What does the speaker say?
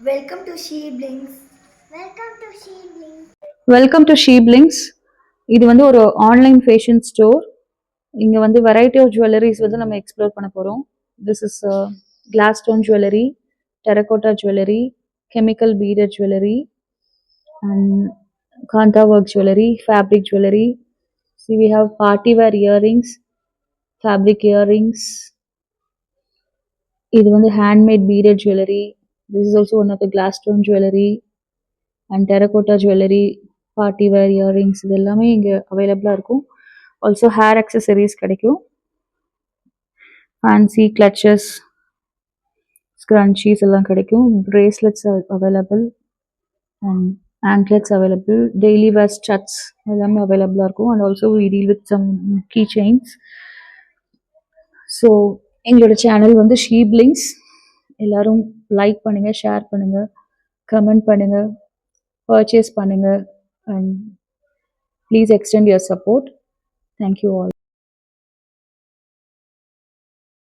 Welcome to Sheeblings. Welcome to Sheeblings. Welcome to Sheeblings. இது வந்து ஒரு ஆன்லைன் ஃபேஷன் ஸ்டோர். இங்கே வந்து வெரைட்டி ஆஃப் ஜுவல்லரிஸ் வந்து நம்ம எக்ஸ்ப்ளோர் பண்ண போகிறோம். This is glass stone jewellery, terracotta jewellery, chemical beaded jewellery and kantha work jewellery, fabric jewellery. See, we have party wear earrings, fabric earrings. இது வந்து handmade beaded jewelry. This is also one of the glass stone jewelry and terracotta jewelry, party wear earrings இது எல்லாமே இங்கே அவைலபிளாக இருக்கும். Also hair accessories கிடைக்கும். Fancy clutches, scrunchies எல்லாம் கிடைக்கும். Bracelets available and anklets available. Daily wear studs எல்லாமே அவைலபிளாக இருக்கும். And also we deal with some key chains. So எங்களோட சேனல் வந்து ஷீப்லிங்ஸ். எல்லாரும் லைக் பண்ணுங்கள், ஷேர் பண்ணுங்கள், கமெண்ட் பண்ணுங்கள், பர்ச்சேஸ் பண்ணுங்கள் and please extend your support. Thank you all.